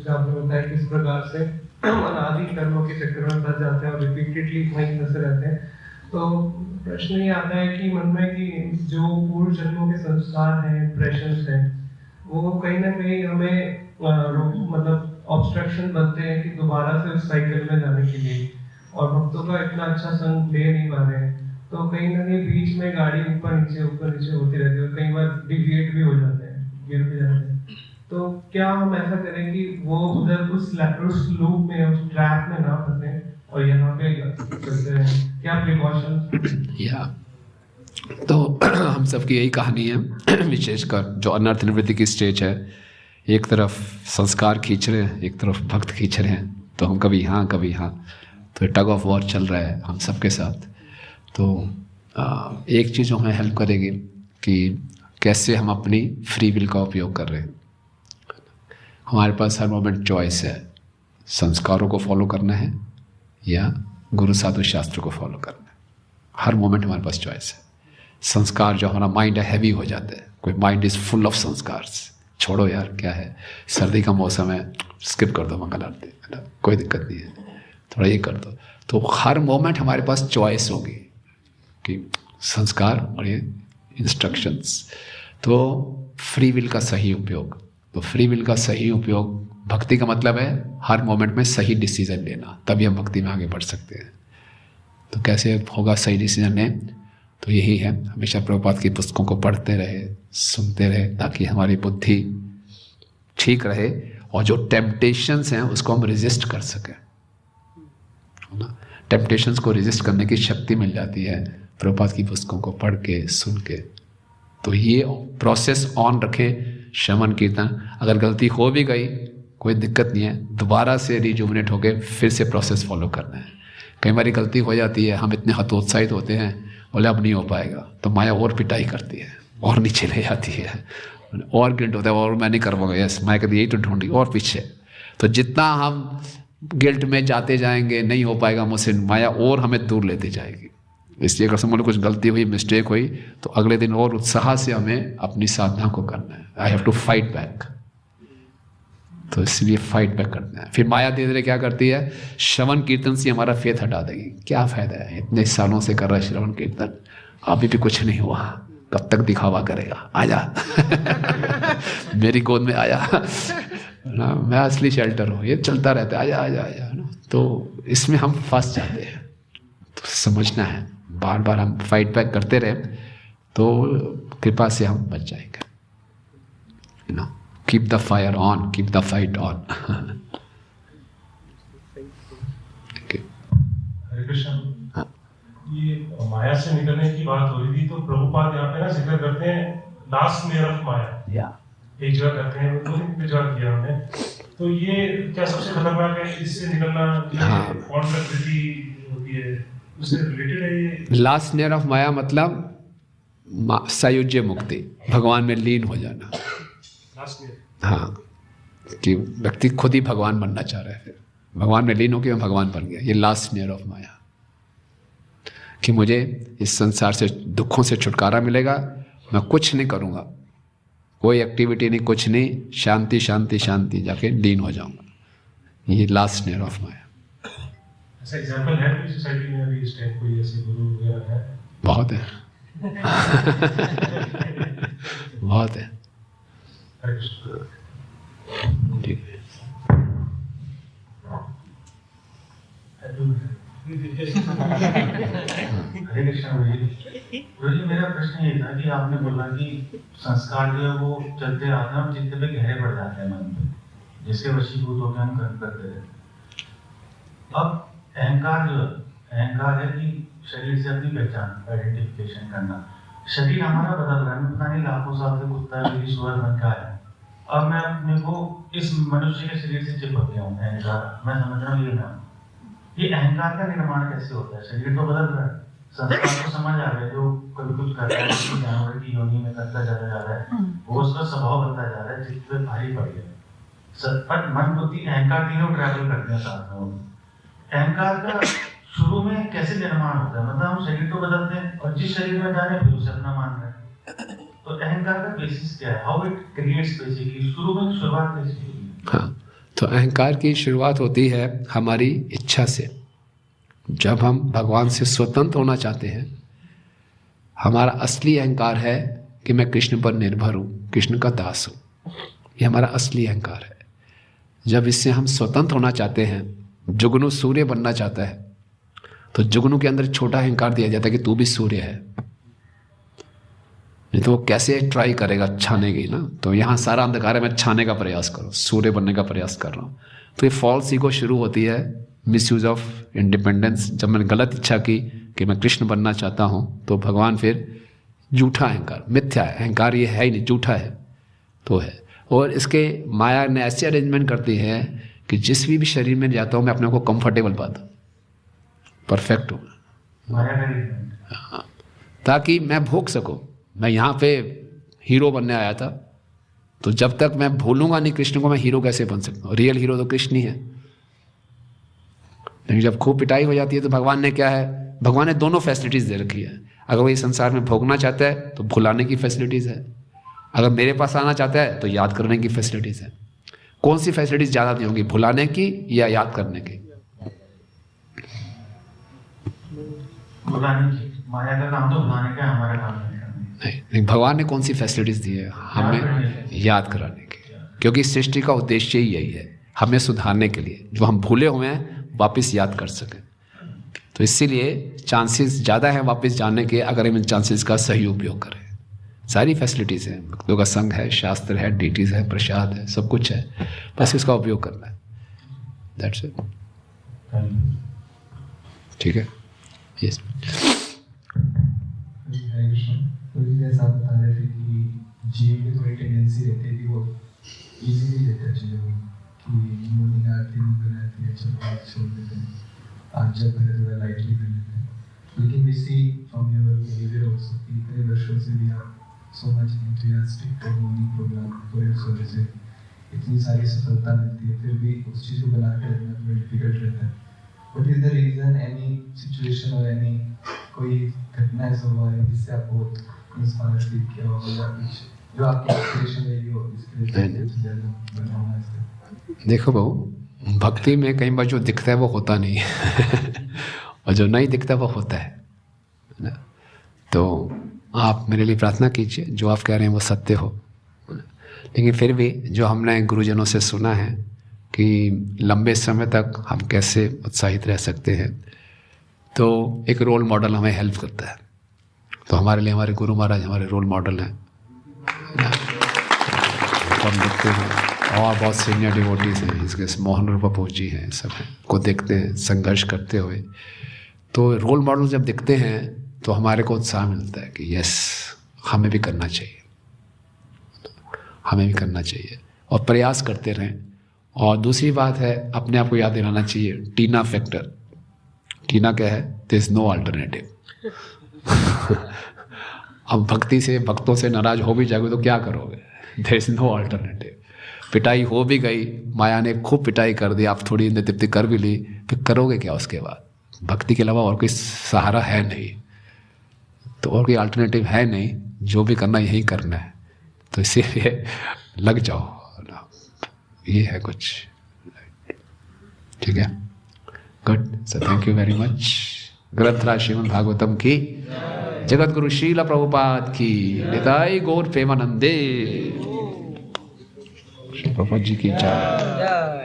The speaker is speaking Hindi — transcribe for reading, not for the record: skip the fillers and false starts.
जैसे आपने बताया किस प्रकार से हम अनादि कर्मों के चक्कर में फंस जाते हैं और रिपीटेडली वहीं फंसे रहते हैं। तो प्रश्न ये आता है कि मन में कि जो पूर्व जन्मों के संस्कार हैं, इम्प्रेशंस हैं, वो कहीं ना कहीं हमें मतलब ऑब्स्ट्रक्शन बनते हैं कि दोबारा से उस साइकिल में जाने के लिए, और भक्तों का इतना अच्छा संग ले नहीं पा रहे हैं, तो कहीं ना कहीं बीच में गाड़ी ऊपर नीचे होती रहती है और कई बार डिविएट भी हो जाते हैं, गिर भी जाते हैं। तो क्या हम ऐसा करें कि वो उधर उस लूप में, उस ट्रैप में ना फंसे और यहाँ पे चलते रहें? क्या प्रिकॉशन? या तो हम सबकी यही कहानी है, विशेषकर जो अनर्थ निवृत्ति की स्टेज है। एक तरफ संस्कार खींच रहे हैं, एक तरफ भक्त खींच रहे हैं, तो हम कभी यहाँ कभी यहाँ, तो टग ऑफ वॉर चल रहा है हम सबके साथ। तो एक चीज़ हमें हेल्प करेगी कि कैसे हम अपनी फ्री विल का उपयोग कर रहे हैं। हमारे पास हर मोमेंट चॉइस है, संस्कारों को फॉलो करना है या गुरु साधु शास्त्र को फॉलो करना है। हर मोमेंट हमारे पास चॉइस है। संस्कार जो हमारा माइंड है हैवी हो जाता है, कोई माइंड इज़ फुल ऑफ संस्कार, छोड़ो यार क्या है, सर्दी का मौसम है, स्किप कर दो मंगल आरती, कोई दिक्कत नहीं है, थोड़ा ये कर दो। तो हर मोमेंट हमारे पास चॉइस होगी कि संस्कार और ये इंस्ट्रक्शंस। तो फ्री विल का सही उपयोग, तो फ्री विल का सही उपयोग, भक्ति का मतलब है हर मोमेंट में सही डिसीजन लेना, तभी हम भक्ति में आगे बढ़ सकते हैं। तो कैसे होगा सही डिसीजन लें? तो यही है, हमेशा प्रभुपाद की पुस्तकों को पढ़ते रहे, सुनते रहे, ताकि हमारी बुद्धि ठीक रहे और जो टेम्पटेशंस हैं उसको हम रेजिस्ट कर सकें, है ना। टेम्पटेशंस को रेजिस्ट करने की शक्ति मिल जाती है प्रभुपाद की पुस्तकों को पढ़ के, सुन के। तो ये प्रोसेस ऑन रखें, श्रवण कीर्तन। अगर गलती हो भी गई कोई दिक्कत नहीं है, दोबारा से रिजुविनेट होके फिर से प्रोसेस फॉलो करना है। कई बार गलती हो जाती है, हम इतने हतोत्साहित होते हैं, बोले अब नहीं हो पाएगा, तो माया और पिटाई करती है और नीचे ले जाती है, और गिल्ट होता है, और मैं नहीं कर पाऊंगा, यस माया कहती यही तो ढूंढी और पीछे। तो जितना हम गिल्ट में जाते जाएंगे, नहीं हो पाएगा मुझसे, माया और हमें दूर लेती जाएगी। इसलिए अगर समझ लो कुछ गलती हुई, मिस्टेक हुई, तो अगले दिन और उत्साह से हमें अपनी साधना को करना है। I have to fight back. तो इसलिए फाइट बैक करना है। फिर माया धीरे धीरे क्या करती है, श्रवण कीर्तन से हमारा फेथ हटा देगी। क्या फायदा है, इतने सालों से कर रहा है श्रवण कीर्तन, अभी भी कुछ नहीं हुआ, कब तक दिखावा करेगा, आजा मेरी गोद में आया ना, मैं असली शेल्टर हूँ, ये चलता रहता है, आजा आजा आजा ना। तो इसमें हम फंस जाते हैं। तो समझना है, बार बार हम फाइट बैक करते रहे तो कृपा से हम बच जाएंगे, you know. Keep the fire on, keep the fight on. Hare Krishna. ये माया से निकलने की बात हो रही थी, तो प्रभुपाद यहाँ पे ना जिक्र करते हैं लास्ट लेयर ऑफ माया, एक जगह करते हैं, दो तीन जगह किया हमने। तो ये क्या सबसे खतरनाक है, इससे निकलना? कौन प्रकृति होती है, उससे रिलेटेड है ये? लास्ट लेयर ऑफ माया मतलब सायुज्य मुक्ति, भगवान में लीन हो जाना। हाँ, कि व्यक्ति खुद ही भगवान बनना चाह रहा है, फिर भगवान में लीन होकर मैं भगवान बन गया। ये लास्ट लेयर ऑफ माया, कि मुझे इस संसार से, दुखों से छुटकारा मिलेगा, मैं कुछ नहीं करूँगा, कोई एक्टिविटी नहीं, कुछ नहीं, शांति शांति शांति, जाके लीन हो जाऊँगा। ये लास्ट लेयर ऑफ माया। ऐसा एग्जांपल है कोई सोसाइटी में अभी इस टाइप कोई ऐसे गुरु वगैरह है? बहुत है बहुत है। ठीक है। हरे कृष्ण गुरु जी, मेरा प्रश्न ये था कि आपने बोला कि संस्कार जो है वो चलते आते हैं, हम चित्त पे गहरे बढ़ जाते हैं मन पे, जिसके वशीभूत होकर हम कर्म करते रहते हैं। अब अहंकार जो अहंकार है कि शरीर से अपनी पहचान, आइडेंटिफिकेशन करना। शरीर हमारा बदल रहा है, पता नहीं लाखों साल से कुत्ता मेरी सुअर बन का है, अब मैं अपने को इस मनुष्य के शरीर से चिपक गया हूँ। अहंकार, मैं समझ रहा हूँ ये अहंकार का निर्माण कैसे होता है? शरीर तो बदल रहा है, संस्कार को समझ आ रहा है, जो कभी कुछ कर रहा है, जानवर की योनि में करता जा रहा है, वो उसका स्वभाव बनता जा रहा है, चित्त पे भारी पड़ गया। पर मन बुद्धि अहंकार तीनों ट्रैवल करते हैं साथ में। अहंकार का शुरू में कैसे निर्माण होता है? मतलब हम शरीर तो बदलते हैं और जिस शरीर में जा रहे हैं फिर उसे अपना मान रहे हैं, तो अहंकार का बेसिस क्या है? हाउ इट क्रिएट्स बेसिकली, शुरू में शुरुआत कैसी हुई? हाँ, तो अहंकार की शुरुआत होती है हमारी इच्छा से। जब हम भगवान से स्वतंत्र होना चाहते हैं, हमारा असली अहंकार है कि मैं कृष्ण पर निर्भर हूँ, कृष्ण का दास हूँ। ये हमारा असली अहंकार है। जब इससे हम स्वतंत्र होना चाहते हैं, जुगनू सूर्य बनना चाहता है, तो जुगनू के अंदर छोटा अहंकार दिया जाता है कि तू भी सूर्य है। नहीं तो वो कैसे ट्राई करेगा छाने की ना। तो यहाँ सारा अंधकार है, मैं छाने का प्रयास करूँ, सूर्य बनने का प्रयास कर रहा हूँ। तो ये फॉल्स ईगो शुरू होती है, मिसयूज ऑफ इंडिपेंडेंस। जब मैंने गलत इच्छा की कि मैं कृष्ण बनना चाहता हूँ, तो भगवान फिर झूठा अहंकार, मिथ्या है अहंकार, ये है ही नहीं, झूठा है तो है। और इसके माया ने ऐसे अरेंजमेंट करती है कि जिस भी शरीर में जाता हूँ मैं अपने को कंफर्टेबल पाता हूँ, परफेक्ट हूँ, ताकि मैं भोग सकूँ। मैं यहाँ पे हीरो बनने आया था, तो जब तक मैं भूलूंगा नहीं कृष्ण को, मैं हीरो कैसे बन सकता हूँ? रियल हीरो तो कृष्ण ही है। लेकिन जब खूब पिटाई हो जाती है तो भगवान ने क्या है, भगवान ने दोनों फैसिलिटीज दे रखी है। अगर वो इस संसार में भोगना चाहता है तो भुलाने की फैसिलिटीज है, अगर मेरे पास आना चाहता है तो याद करने की फैसिलिटीज है। कौन सी फैसिलिटीज ज्यादा दी होंगी, भुलाने की या याद करने की? भुलाने की। माया का काम तो भुलाने का, हमारा काम नहीं, भगवान ने कौन सी फैसिलिटीज दी है हमें? याद कराने की। क्योंकि सृष्टि का उद्देश्य ही यही है, हमें सुधारने के लिए, जो हम भूले हुए हैं वापस याद कर सकें। तो इसीलिए चांसेस ज़्यादा है वापस जाने के, अगर हम इन चांसेस का सही उपयोग करें। सारी फैसिलिटीज़ हैं, भक्तों का संघ है, शास्त्र है, डीटीज है, प्रसाद है, सब कुछ है, बस इसका उपयोग करना है। That's it. ठीक है, यस। जैसा आप बता रहे थे कि जीव की थोड़ी टेंडेंसी रहती है कि वो इजीली लेते हैं चीज़ों को, कि मुझे आती है, चलो बात छोड़ देते हैं, आज जब पहले थोड़ा लाइटली कर लेते हैं। लेकिन we see from your behaviour also कि इतने वर्षों से भी आप so much enthusiastic for morning programme, for your service, इतनी सारी सफलता मिलती है, फिर भी उस चीज़ को बना के रखना थोड़ा डिफिकल्ट रहता है। What is the reason? Any situation or any कोई घटना ऐसा हुआ है जिससे आपको इंस्पायर फील किया हो, या कुछ जो आपकी इंस्पिरेशन रही हो इसके लिए बनाना है? देखो बहू, भक्ति में कई बार जो दिखता है वो होता नहीं है और जो नहीं दिखता वो होता है ना। तो आप मेरे लिए प्रार्थना कीजिए, जो आप कह रहे हैं वो सत्य हो। लेकिन फिर भी जो हमने गुरुजनों से सुना है कि लंबे समय तक हम कैसे उत्साहित रह सकते हैं, तो एक रोल मॉडल हमें हेल्प करता है। तो हमारे लिए हमारे गुरु महाराज हमारे रोल मॉडल हैं। तो हम देखते हैं, और बहुत सीनियर डिवोटीज हैं, इसके मोहन रूप बापू जी हैं, सब हैं, को देखते हैं संघर्ष करते हुए। तो रोल मॉडल जब दिखते हैं तो हमारे को उत्साह मिलता है कि यस, हमें भी करना चाहिए, हमें भी करना चाहिए, और प्रयास करते रहें। और दूसरी बात है, अपने आप को याद दिलाना चाहिए टीना फैक्टर। टीना क्या है? There is no alternative. अब भक्ति से, भक्तों से नाराज हो भी जाओगे तो क्या करोगे? There is no alternative. पिटाई हो भी गई, माया ने खूब पिटाई कर दी, आप थोड़ी तृप्ति कर भी ली, फिर करोगे क्या उसके बाद? भक्ति के अलावा और कोई सहारा है नहीं, तो और कोई अल्टरनेटिव है नहीं, जो भी करना यही करना है। तो इसीलिए लग जाओ, ये है कुछ। ठीक है, good. So thank you very much. ग्रंथराज श्रीमद् भागवतम की, जगत गुरु श्रील प्रभुपाद की, निताई गौर प्रेमानंदे, श्री प्रभुपाद जी की जय।